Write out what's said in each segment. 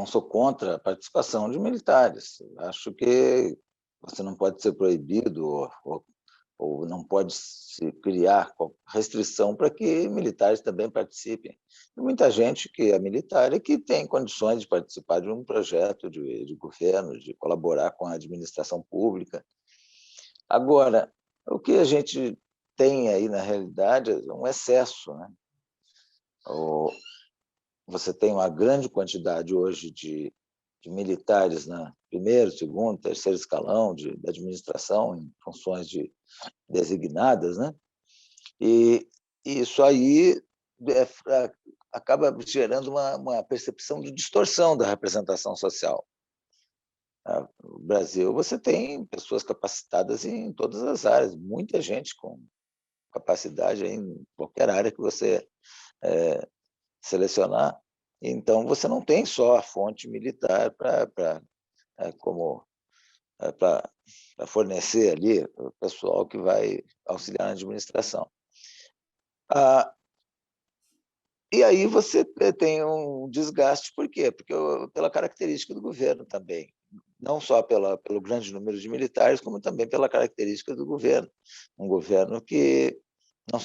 não sou contra a participação de militares. Acho que você não pode ser proibido ou não pode se criar restrição para que militares também participem. Tem muita gente que é militar e que tem condições de participar de um projeto de governo, de colaborar com a administração pública. Agora, o que a gente tem aí, na realidade, é um excesso, né? Você tem uma grande quantidade hoje de militares na primeiro, segundo, terceiro escalão da administração, em funções designadas, né? E isso aí acaba gerando uma percepção de distorção da representação social. No Brasil, você tem pessoas capacitadas em todas as áreas, muita gente com capacidade em qualquer área que você selecionar. Então, você não tem só a fonte militar para fornecer ali o pessoal que vai auxiliar na administração. E aí você tem um desgaste, por quê? Porque pela característica do governo também, não só pelo grande número de militares, como também pela característica do governo. Um governo que não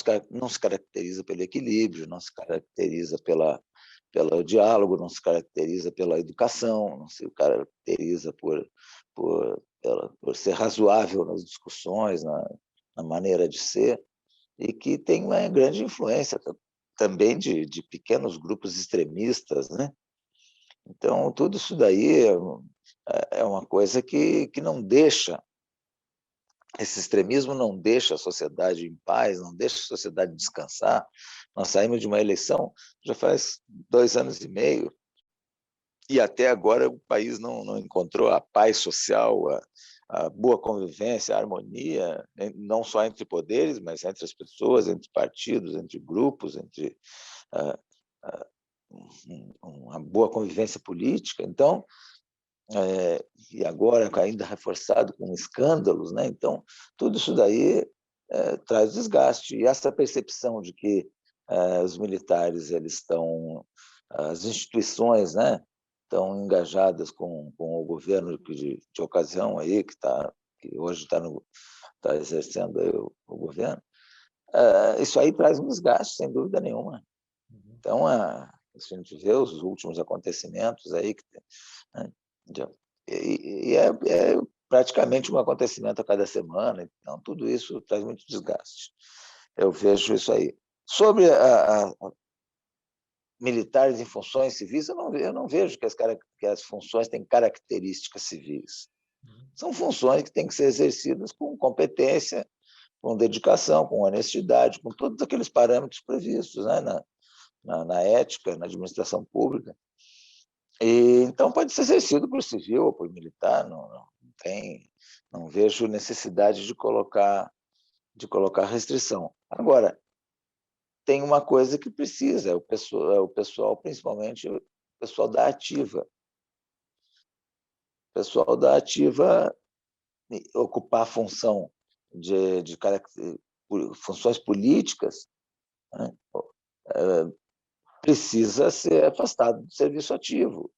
se caracteriza pelo equilíbrio, não se caracteriza pelo diálogo, não se caracteriza pela educação, não se caracteriza por ser razoável nas discussões, na maneira de ser, e que tem uma grande influência também de pequenos grupos extremistas, né? Então, tudo isso daí é uma coisa que não deixa, esse extremismo não deixa a sociedade em paz, não deixa a sociedade descansar. Nós saímos de uma eleição já faz 2 anos e meio, e até agora o país não encontrou a paz social, a boa convivência, a harmonia, não só entre poderes, mas entre as pessoas, entre partidos, entre grupos, entre uma boa convivência política. Então, e agora ainda reforçado com escândalos, né? Então, tudo isso daí traz desgaste. E essa percepção de que os militares as instituições, né, estão engajadas com o governo de ocasião aí que hoje está exercendo aí o governo, isso aí traz um desgaste, sem dúvida nenhuma. Então, a gente vê os últimos acontecimentos aí, né, e é praticamente um acontecimento a cada semana, então tudo isso traz muito desgaste. Eu vejo isso aí. Sobre militares em funções civis, eu não vejo que as funções têm características civis. São funções que têm que ser exercidas com competência, com dedicação, com honestidade, com todos aqueles parâmetros previstos, né, na ética, na administração pública. Então, pode ser exercido por civil ou por militar, não vejo necessidade de colocar restrição. Agora, tem uma coisa que precisa, o pessoal, principalmente o pessoal da ativa. O pessoal da ativa ocupar a função de funções políticas, né, precisa ser afastado do serviço ativo.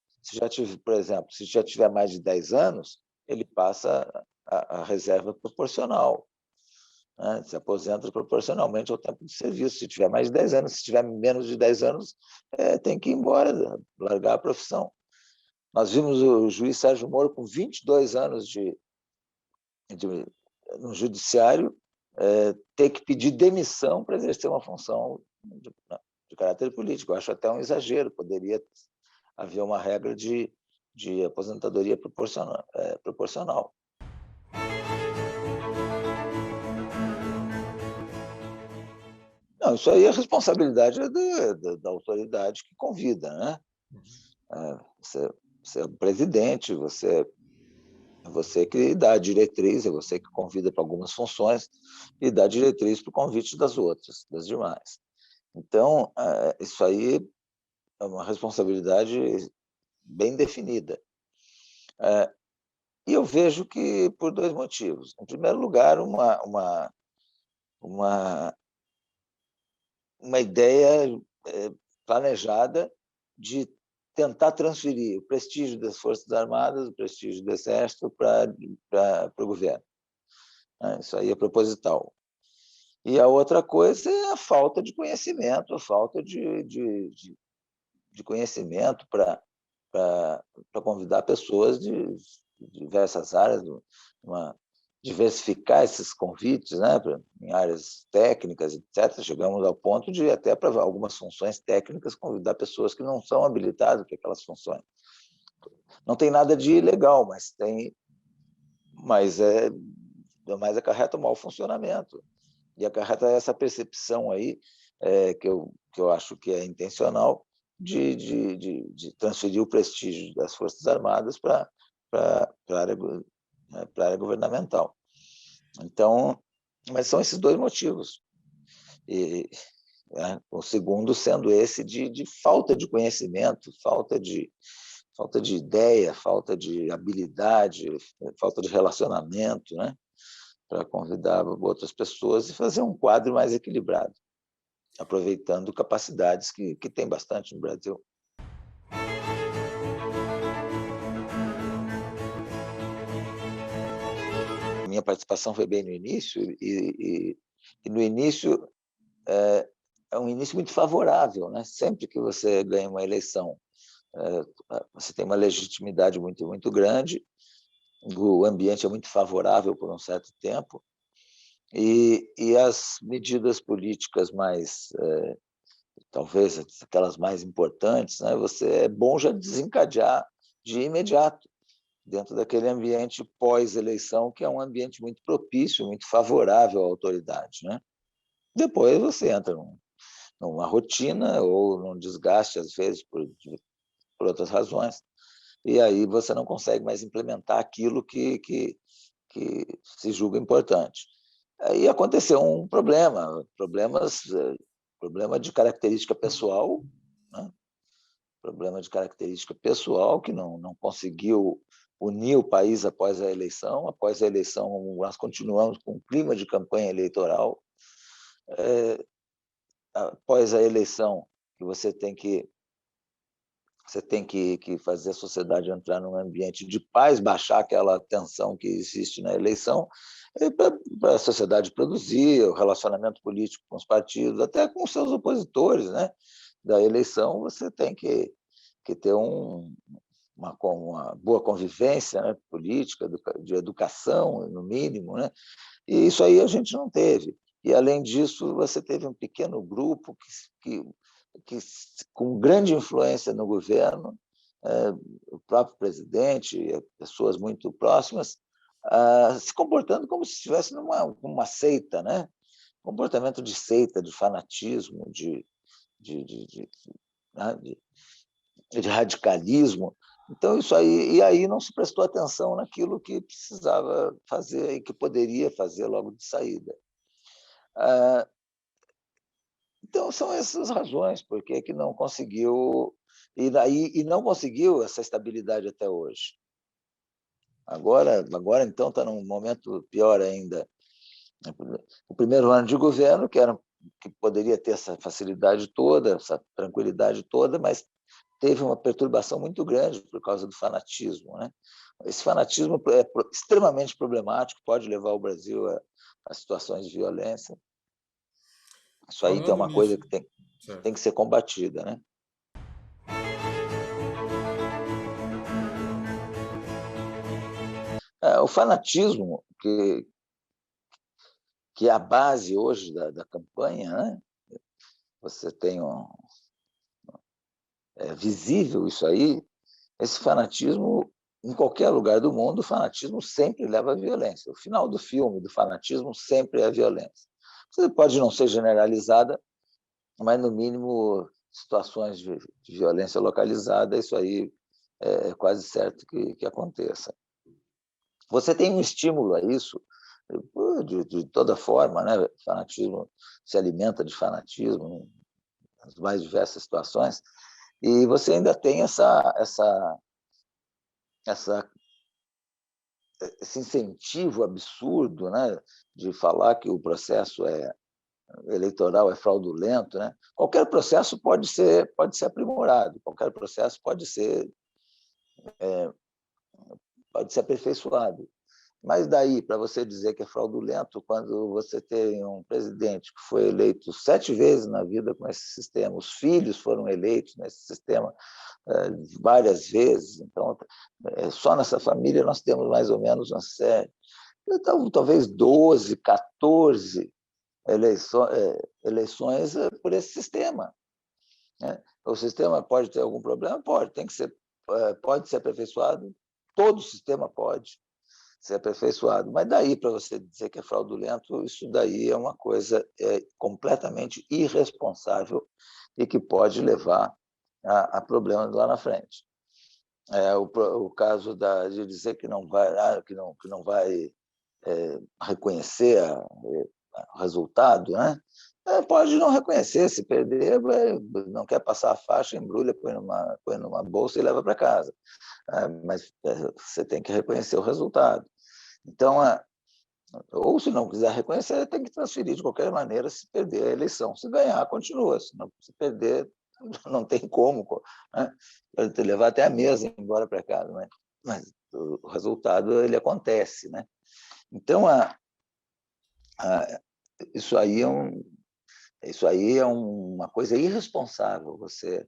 Por exemplo, se já tiver mais de 10 anos, ele passa a reserva proporcional, né? Se aposenta proporcionalmente ao tempo de serviço. Se tiver mais de 10 anos, se tiver menos de 10 anos, tem que ir embora, largar a profissão. Nós vimos o juiz Sérgio Moro com 22 anos no judiciário ter que pedir demissão para exercer uma função de caráter político. Eu acho até um exagero, poderia haver uma regra de aposentadoria proporcional. Não, isso aí é responsabilidade da autoridade que convida, né? Você é o presidente, você que dá a diretriz, é você que convida para algumas funções e dá a diretriz para o convite das demais. Então, isso aí é uma responsabilidade bem definida. E eu vejo que por 2 motivos. Em primeiro lugar, uma ideia planejada de tentar transferir o prestígio das Forças Armadas, o prestígio do Exército para o governo. Isso aí é proposital. E a outra coisa é a falta de conhecimento, a falta de conhecimento para convidar pessoas de diversas áreas, diversificar esses convites, né, em áreas técnicas, etc. Chegamos ao ponto de, até para algumas funções técnicas, convidar pessoas que não são habilitadas para aquelas funções. Não tem nada de ilegal, mas acarreta um mau funcionamento. E acarreta essa percepção aí, que eu acho que é intencional, de transferir o prestígio das Forças Armadas para a área governamental. Então, mas são esses dois motivos. O segundo sendo esse de falta de conhecimento, falta de ideia, falta de habilidade, falta de relacionamento, né, para convidar outras pessoas e fazer um quadro mais equilibrado, aproveitando capacidades que tem bastante no Brasil. Minha participação foi bem no início, e no início é um início muito favorável, né? Sempre que você ganha uma eleição, você tem uma legitimidade muito, muito grande, o ambiente é muito favorável por um certo tempo, e as medidas políticas mais, talvez aquelas mais importantes, né? É bom já desencadear de imediato, dentro daquele ambiente pós-eleição, que é um ambiente muito propício, muito favorável à autoridade, né? Depois você entra numa rotina ou num desgaste, às vezes, por outras razões, e aí você não consegue mais implementar aquilo que se julga importante. Aí aconteceu um problema de característica pessoal, né? Problema de característica pessoal, que não conseguiu unir o país após a eleição. Após a eleição, nós continuamos com um clima de campanha eleitoral. Após a eleição, que você tem que fazer a sociedade entrar num ambiente de paz, baixar aquela tensão que existe na eleição, para a sociedade produzir o relacionamento político com os partidos, até com os seus opositores, né, da eleição. Você tem que ter uma boa convivência, né, política, de educação, no mínimo, né? E isso aí a gente não teve. E, além disso, você teve um pequeno grupo que com grande influência no governo, o próprio presidente, pessoas muito próximas, se comportando como se estivesse numa seita, né? Comportamento de seita, de fanatismo, de radicalismo. Então, isso aí, e aí não se prestou atenção naquilo que precisava fazer e que poderia fazer logo de saída. Então, são essas razões por que não conseguiu, e não conseguiu essa estabilidade até hoje. Agora então, está num momento pior ainda. O primeiro ano de governo, que poderia ter essa facilidade toda, essa tranquilidade toda, mas teve uma perturbação muito grande por causa do fanatismo, né? Esse fanatismo é extremamente problemático, pode levar o Brasil a situações de violência. Isso aí é uma coisa que tem que ser combatida, né? O fanatismo, que é a base hoje da campanha, né? Você tem é visível isso aí. Esse fanatismo, em qualquer lugar do mundo, o fanatismo sempre leva à violência. O final do filme do fanatismo sempre é a violência. Você pode não ser generalizada, mas, no mínimo, situações de violência localizada, isso aí é quase certo que aconteça. Você tem um estímulo a isso, de toda forma, né? O fanatismo se alimenta de fanatismo nas mais diversas situações, e você ainda tem esse incentivo absurdo, né, de falar que o processo é eleitoral é fraudulento, né? Qualquer processo pode ser aprimorado, qualquer processo pode ser aperfeiçoado. Mas daí, para você dizer que é fraudulento, quando você tem um presidente que foi eleito 7 vezes na vida com esse sistema, os filhos foram eleitos nesse sistema várias vezes, então, só nessa família nós temos mais ou menos uma série, então, talvez 12, 14 eleições por esse sistema, né? O sistema pode ter algum problema? Pode, pode ser aperfeiçoado, todo o sistema pode ser aperfeiçoado, mas daí para você dizer que é fraudulento, isso daí é uma coisa completamente irresponsável e que pode levar a problemas lá na frente. O caso de dizer que não vai, que não vai reconhecer o resultado, né? Pode não reconhecer, se perder, não quer passar a faixa, embrulha, põe numa bolsa e leva para casa. Mas você tem que reconhecer o resultado. Então, ou se não quiser reconhecer, tem que transferir de qualquer maneira se perder a eleição. Se ganhar, continua. Se perder, não tem como, né? Pode levar até a mesa e ir embora para casa, mas o resultado ele acontece, né? Então, isso aí é uma coisa irresponsável, você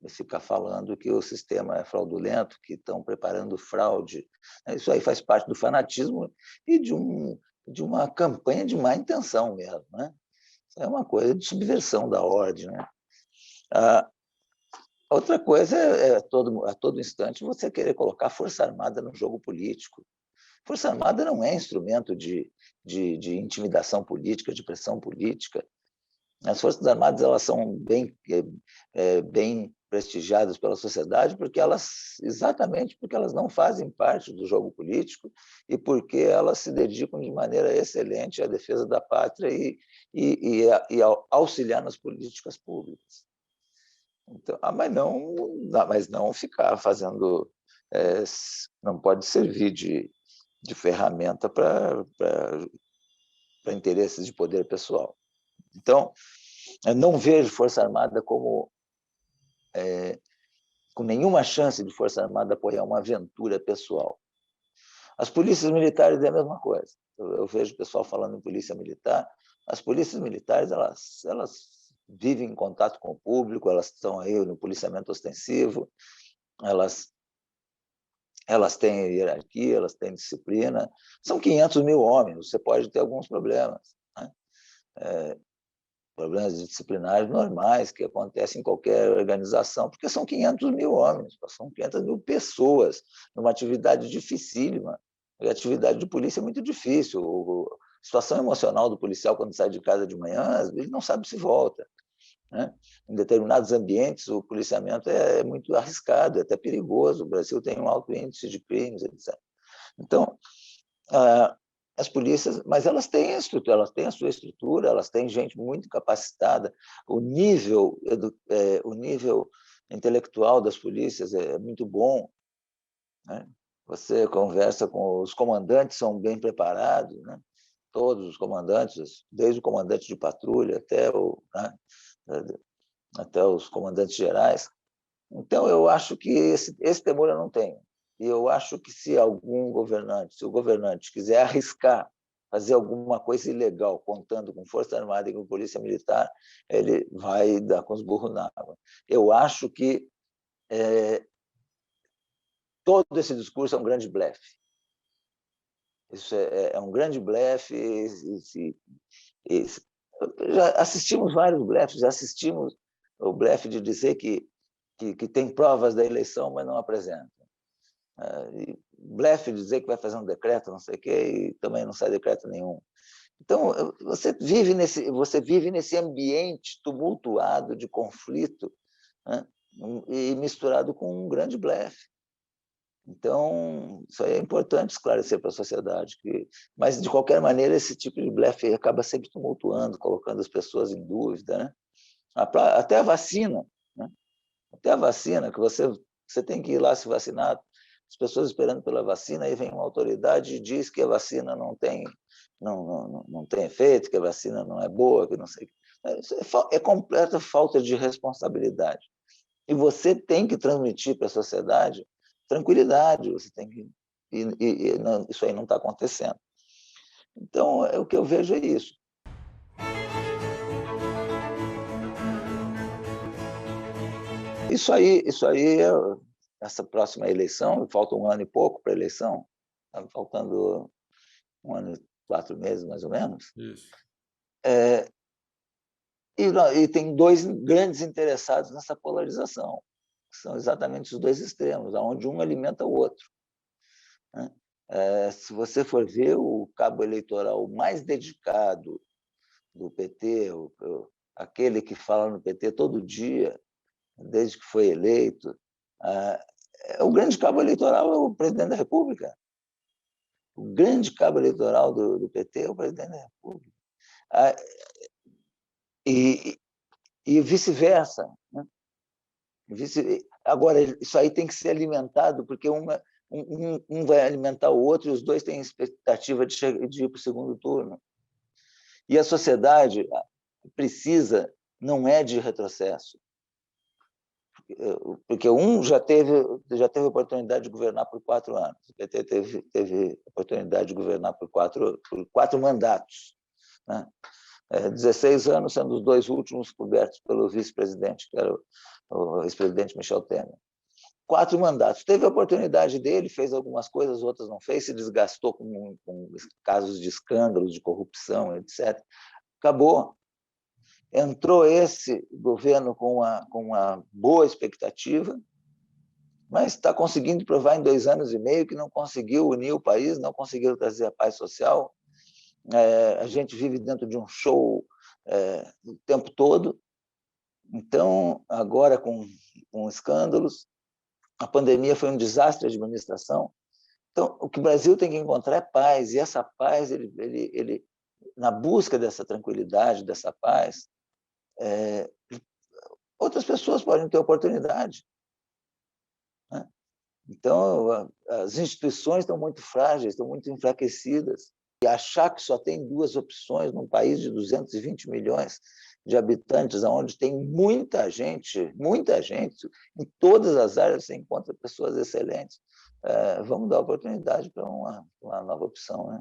ficar falando que o sistema é fraudulento, que estão preparando fraude. Isso aí faz parte do fanatismo e de uma campanha de má intenção mesmo, né? É uma coisa de subversão da ordem, né? Outra coisa a todo instante você querer colocar a Força Armada no jogo político. Força Armada não é instrumento de intimidação política, de pressão política. As Forças Armadas elas são bem prestigiadas pela sociedade exatamente porque elas não fazem parte do jogo político e porque elas se dedicam de maneira excelente à defesa da pátria e auxiliar nas políticas públicas. Então, mas não ficar fazendo, não pode servir de ferramenta para interesses de poder pessoal. Então, eu não vejo Força Armada com nenhuma chance de Força Armada apoiar uma aventura pessoal. As polícias militares é a mesma coisa. Eu vejo o pessoal falando em polícia militar. As polícias militares elas vivem em contato com o público, elas estão aí no policiamento ostensivo, elas têm hierarquia, elas têm disciplina. São 500 mil homens, você pode ter alguns problemas, né? Problemas disciplinares normais que acontecem em qualquer organização, porque são 500 mil homens, são 500 mil pessoas, numa atividade dificílima. A atividade de polícia é muito difícil. A situação emocional do policial quando sai de casa de manhã, ele não sabe se volta, né? Em determinados ambientes, o policiamento é muito arriscado, é até perigoso. O Brasil tem um alto índice de crimes, etc. Então, as polícias, mas elas têm a estrutura, elas têm a sua estrutura, elas têm gente muito capacitada. O nível intelectual das polícias é muito bom, né? Você conversa com os comandantes, são bem preparados, né? Todos os comandantes, desde o comandante de patrulha até os comandantes gerais. Então, eu acho que esse temor eu não tenho. E eu acho que se o governante quiser arriscar fazer alguma coisa ilegal, contando com Força Armada e com Polícia Militar, ele vai dar com os burros na água. Eu acho que todo esse discurso é um grande blefe. Isso é um grande blefe. Já assistimos vários blefes, já assistimos o blefe de dizer que tem provas da eleição, mas não apresenta. Blefe de dizer que vai fazer um decreto, não sei o quê, e também não sai decreto nenhum. Então, você vive nesse ambiente tumultuado de conflito, né? E misturado com um grande blefe. Então, isso aí é importante esclarecer para a sociedade. Mas, de qualquer maneira, esse tipo de blefe acaba sempre tumultuando, colocando as pessoas em dúvida, né? Até a vacina, né? Até a vacina, que você tem que ir lá se vacinar as pessoas esperando pela vacina, aí vem uma autoridade e diz que a vacina não tem efeito, que a vacina não é boa, que não sei. Isso é completa falta de responsabilidade. E você tem que transmitir para a sociedade tranquilidade, você tem que... não, isso aí não está acontecendo. Então, o que eu vejo é isso. Isso aí, essa próxima eleição, falta 1 ano e pouco para a eleição, está faltando 1 ano e 4 meses, mais ou menos. Isso. E tem 2 grandes interessados nessa polarização, que são exatamente os 2 extremos, onde um alimenta o outro, né? Se você for ver o cabo eleitoral mais dedicado do PT, aquele que fala no PT todo dia, desde que foi eleito, o grande cabo eleitoral é o presidente da República. O grande cabo eleitoral do PT é o presidente da República. E vice-versa, né? Agora, isso aí tem que ser alimentado, porque um vai alimentar o outro e os 2 têm expectativa de ir para o segundo turno. E a sociedade precisa, não é de retrocesso, porque um já teve a oportunidade de governar por 4 anos, o PT teve a oportunidade de governar por 4 mandatos, né? 16 anos, sendo os 2 últimos cobertos pelo vice-presidente, que era o ex-presidente Michel Temer. 4 mandatos. Teve a oportunidade dele, fez algumas coisas, outras não fez, se desgastou com casos de escândalos, de corrupção, etc. Acabou. Entrou esse governo com uma boa expectativa, mas está conseguindo provar em 2 anos e meio que não conseguiu unir o país, não conseguiu trazer a paz social. A gente vive dentro de um show o tempo todo. Então, agora com escândalos, a pandemia foi um desastre de administração. Então, o que o Brasil tem que encontrar é paz, e essa paz, ele na busca dessa tranquilidade, dessa paz, outras pessoas podem ter oportunidade, né? Então, as instituições estão muito frágeis, estão muito enfraquecidas, e achar que só tem 2 opções num país de 220 milhões de habitantes, onde tem muita gente, em todas as áreas você encontra pessoas excelentes. Vamos dar oportunidade para uma nova opção, né?